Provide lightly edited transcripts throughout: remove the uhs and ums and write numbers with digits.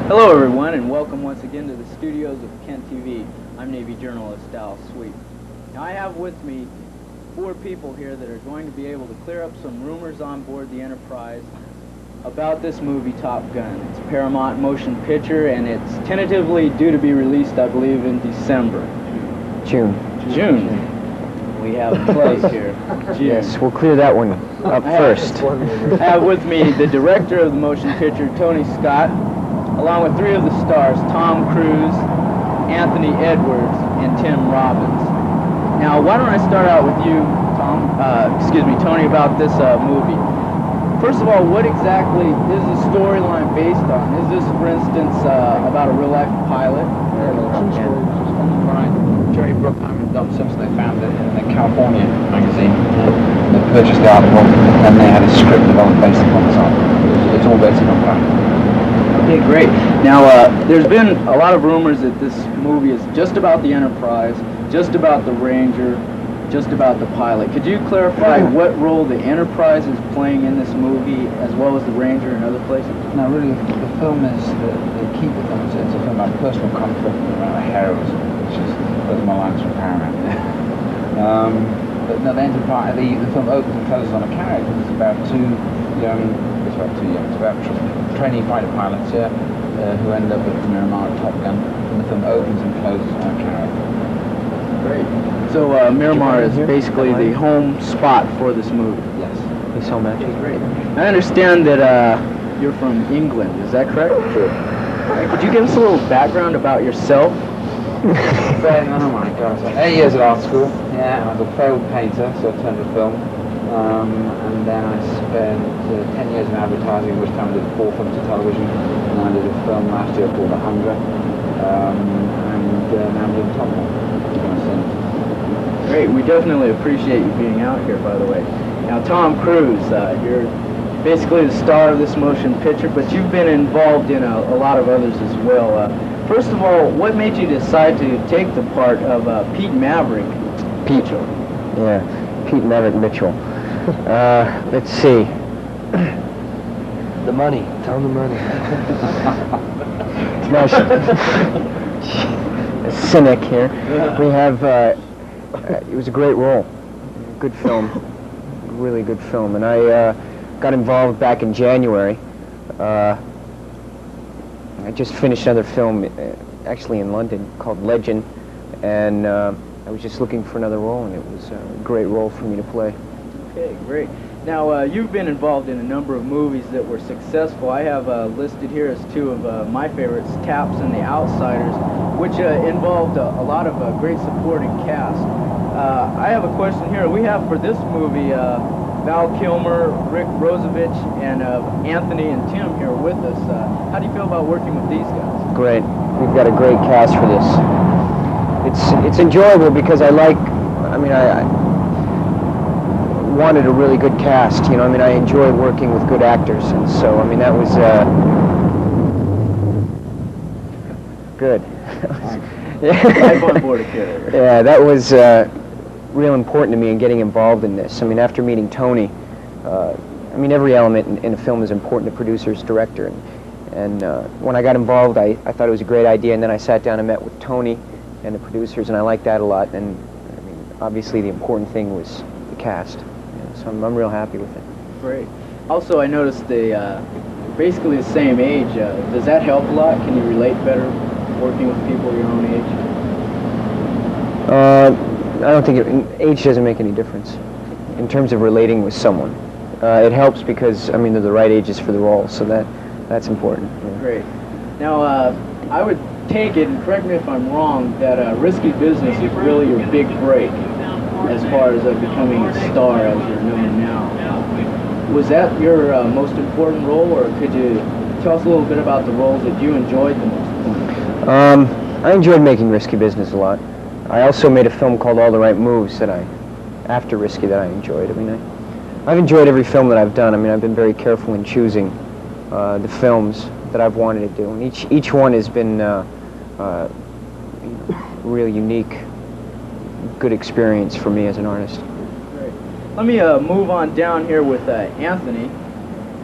Hello everyone, and welcome once again to the studios of Kent TV. I'm Navy journalist Al Sweet. Now I have with me 4 people here that are going to be able to clear up some rumors on board the Enterprise about this movie Top Gun. It's a Paramount motion picture, and it's tentatively due to be released, I believe, in December. June. We have a place here. June. Yes, we'll clear that one up first. I have with me the director of the motion picture, Tony Scott, along with 3 of the stars, Tom Cruise, Anthony Edwards, and Tim Robbins. Now, why don't I start out with you, Tony, about this movie. First of all, what exactly is the storyline based on? Is this, for instance, about a real-life pilot? Right. Jerry Bruckheimer and Don Simpson, they found it in the California magazine. They purchased the article, and they had a script developed based upon this article. It's all based on fact. Okay, great. Now, there's been a lot of rumors that this movie is just about the Enterprise, just about the Ranger, just about the pilot. Could you clarify what role the Enterprise is playing in this movie, as well as the Ranger and other places? No, really, the film is, the key to the film is it's a film about personal conflict around heroism, which is, those are my lines from Paramount. But no, the Enterprise, the film opens and closes on a character. It's about it's about trainee fighter pilots here who end up at the Miramar Top Gun, and the film opens and closes on a character. Great. So Miramar is basically the home spot for this movie. Yes. He's so magic. Great. I understand that you're from England. Is that correct? True. Could you give us a little background about yourself? Oh my God! So 8 years at art school. Yeah, I was a failed painter, so I turned to film. And then I spent 10 years in advertising, which time I did 4 films for television. And I did a film last year called The Hunger. And now I'm doing Top Gun. Great. We definitely appreciate you being out here, by the way. Now, Tom Cruise, you're basically the star of this motion picture, but you've been involved in a lot of others as well. First of all, what made you decide to take the part of Pete Maverick Mitchell? Yeah, Pete Maverick Mitchell. Let's see. The money. Tell him the money. A cynic here. We have, it was a great role. Good film. Really good film. And I got involved back in January. I just finished another film, actually in London, called Legend. And I was just looking for another role, and it was a great role for me to play. Okay, great. Now, you've been involved in a number of movies that were successful. I have listed here as 2 of my favorites, Taps and The Outsiders, which involved a lot of great supporting cast. I have a question here. We have for this movie Val Kilmer, Rick Rosevich, and Anthony and Tim here with us. How do you feel about working with these guys? Great. We've got a great cast for this. It's enjoyable because I wanted a really good cast, you know. I mean, I enjoy working with good actors, and so, I mean, that was good. Yeah, that was real important to me in getting involved in this. I mean, after meeting Tony, I mean, every element in a film is important to producers, director, and when I got involved, I thought it was a great idea, and then I sat down and met with Tony and the producers, and I liked that a lot. And I mean, obviously the important thing was the cast. So I'm real happy with it. Great. Also, I noticed they basically the same age. Does that help a lot? Can you relate better working with people your own age? I don't think age doesn't make any difference in terms of relating with someone. It helps because, I mean, they're the right ages for the role, so that's important. Yeah. Great. Now, I would take it, and correct me if I'm wrong, that Risky Business is really your big break as far as becoming a star as you're known now. Was that your most important role, or could you tell us a little bit about the roles that you enjoyed the most? I enjoyed making Risky Business a lot. I also made a film called All the Right Moves after Risky, that I enjoyed. I mean, I've enjoyed every film that I've done. I mean, I've been very careful in choosing the films that I've wanted to do, and each one has been really unique, good experience for me as an artist. Great. Let me move on down here with Anthony.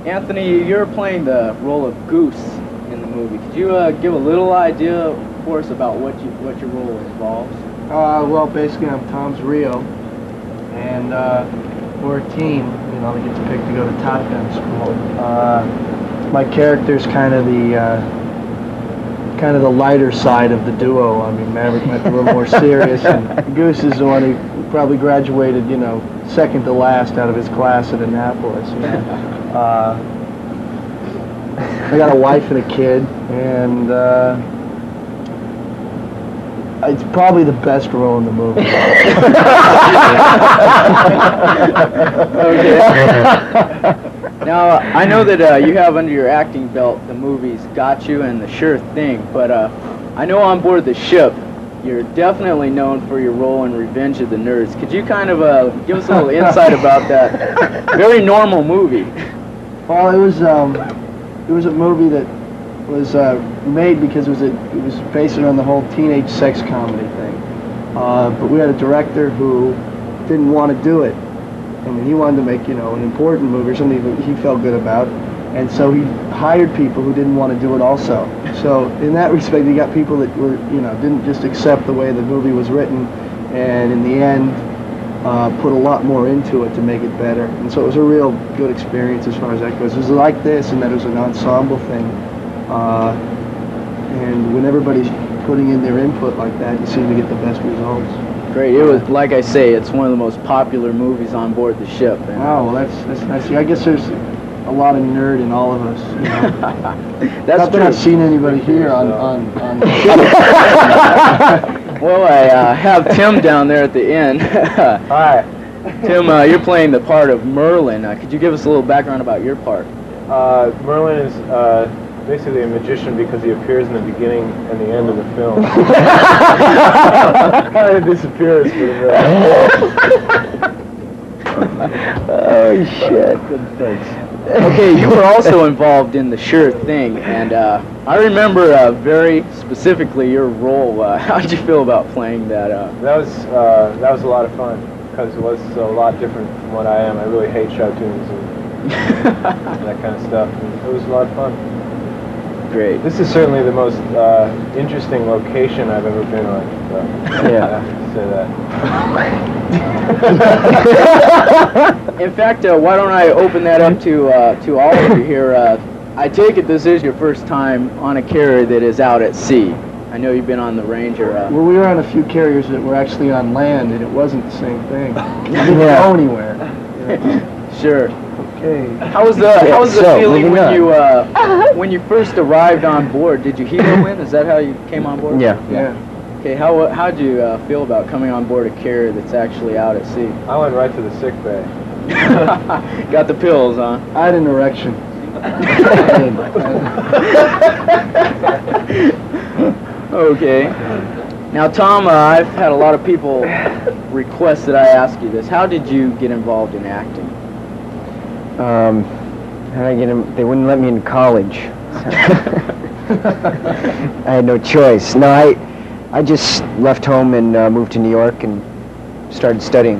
Anthony, you're playing the role of Goose in the movie. Could you give a little idea for us about what your role involves? Well, basically, I'm Tom's Rio, and we're a team. You know, we get to pick to go to Top Gun school. My character's kind of the lighter side of the duo. I mean, Maverick might be a little more serious, and Goose is the one who probably graduated, you know, second to last out of his class at Annapolis. You know? I got a wife and a kid, and it's probably the best role in the movie. Okay. Now, I know that you have under your acting belt the movies Got You and The Sure Thing, but I know on board the ship, you're definitely known for your role in Revenge of the Nerds. Could you kind of give us a little insight about that very normal movie? Well, it was a movie that was made because it was based on the whole teenage sex comedy thing. But we had a director who didn't want to do it. I mean, he wanted to make, you know, an important movie or something that he felt good about, and so he hired people who didn't want to do it also. So in that respect, he got people that were, you know, didn't just accept the way the movie was written, and in the end, put a lot more into it to make it better. And so it was a real good experience as far as that goes. It was like this, and that it was an ensemble thing. And when everybody's putting in their input like that, you seem to get the best results. Great. It was, like I say, it's one of the most popular movies on board the ship. And oh, well, that's nice. I guess there's a lot of nerd in all of us. You know? That's Not that I've seen anybody here on the ship. Well, I have Tim down there at the end. Hi. Tim, you're playing the part of Merlin. Could you give us a little background about your part? Merlin is basically a magician because he appears in the beginning and the end of the film. Kind of disappears for the Oh, shit. Good thanks. Okay, you were also involved in The Sure Thing, and I remember very specifically your role. How did you feel about playing that? That was a lot of fun because it was a lot different from what I am. I really hate show tunes and that kind of stuff. And it was a lot of fun. Great. This is certainly the most interesting location I've ever been on. So Yeah. I have to say that. In fact, why don't I open that up to all of you here? I take it this is your first time on a carrier that is out at sea. I know you've been on the Ranger. Well, we were on a few carriers that were actually on land, and it wasn't the same thing. We didn't go anywhere. You know? Sure. Okay. How was the feeling when you first arrived on board? Did you helo in? Is that how you came on board? Yeah. Yeah. Okay. How'd you feel about coming on board a carrier that's actually out at sea? I went right to the sick bay. Got the pills, huh? I had an erection. Okay. Now, Tom, I've had a lot of people request that I ask you this. How did you get involved in acting? How did I get him? They wouldn't let me into college. I had no choice. No, I just left home and moved to New York and started studying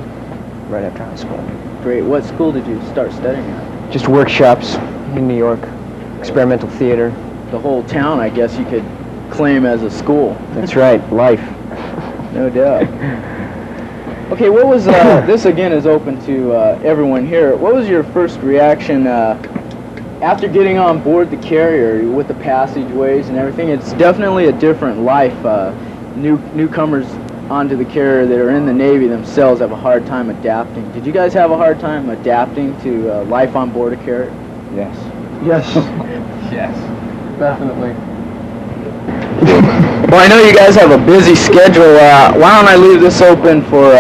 right after high school. Great. What school did you start studying at? Just workshops in New York, experimental theater. The whole town, I guess you could claim as a school. That's right, life. No doubt. Okay, what was, this again is open to everyone here. What was your first reaction after getting on board the carrier with the passageways and everything? It's definitely a different life. Newcomers onto the carrier that are in the Navy themselves have a hard time adapting. Did you guys have a hard time adapting to life on board a carrier? Yes. Yes. Yes. Definitely. Well, I know you guys have a busy schedule. Why don't I leave this open for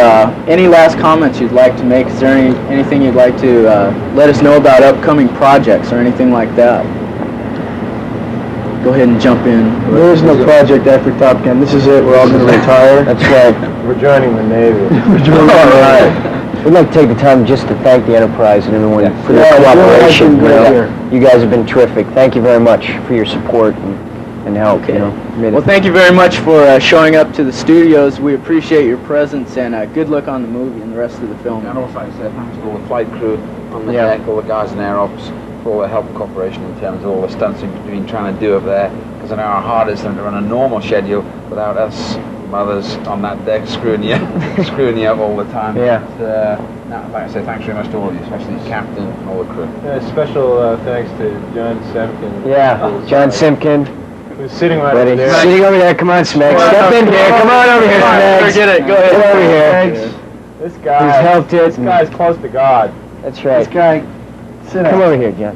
any last comments you'd like to make? Is there anything you'd like to let us know about upcoming projects or anything like that? Go ahead and jump in. There is no project after Top Gun. This is it. We're all going to retire. That's right. We're joining the Navy. All right. We'd like to take the time just to thank the Enterprise and everyone for their cooperation. You guys have been terrific. Thank you very much for your support and help. Okay. You know, Well, thank you very much for showing up to the studios. We appreciate your presence, and good luck on the movie and the rest of the film. And also, I said thanks to all the flight crew on the deck, all the guys in air ops. for all the help and cooperation in terms of all the stunts we've been trying to do over there, because I know how hard it is for them to run a normal schedule without us mothers on that deck screwing you up all the time. Yeah. But, no, like I say, thanks very much to all of you, especially the captain and all the crew. Yeah, special thanks to John Semkin. Yeah, John Simpkin. Who's sitting right Ready? over there. Sitting over there. Come on, Smeg. Step in here. Come on over here, Smeg. Forget it. Go ahead. Get over here. This guy. He's helped it. This guy's close to God. That's right. This guy, sit Come down. over here, John.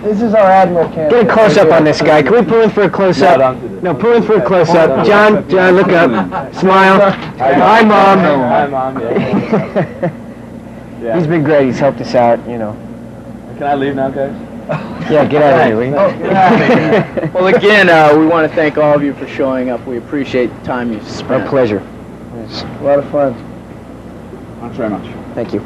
This is our Admiral candidate. Get a close-up on this guy. Can we pull in for a close-up? No, pull in for a close-up. John, look up. Smile. Hi, Mom. Hi, Mom. Yeah. He's been great. He's helped us out, you know. Can I leave now, guys? Yeah, get out of here, will you? Well, again, we want to thank all of you for showing up. We appreciate the time you've spent. Our pleasure. It's a lot of fun. Thanks very much. Thank you.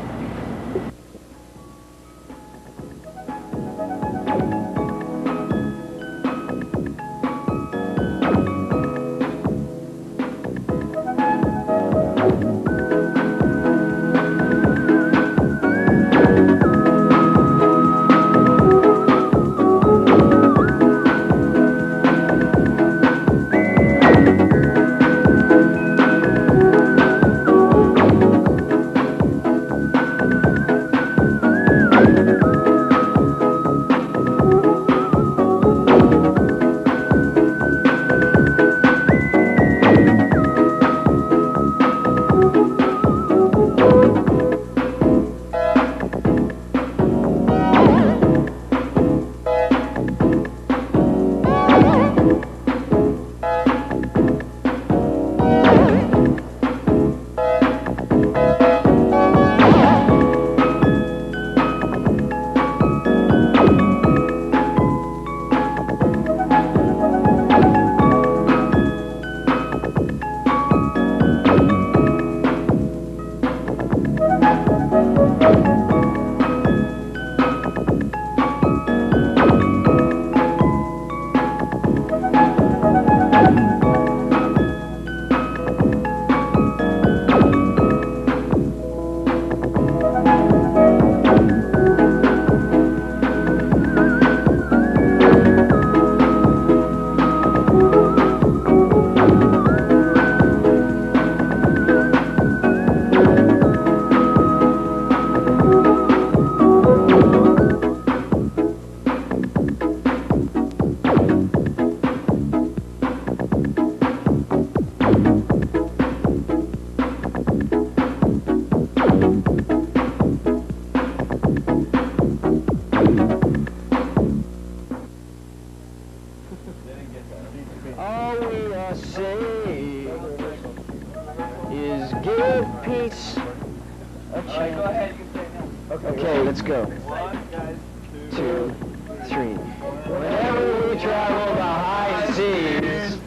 All we are saying is give peace a chance. Okay, let's go. 2, 3. Whenever we travel the high seas,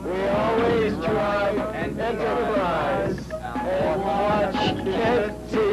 we always drive Enterprise and watch Captain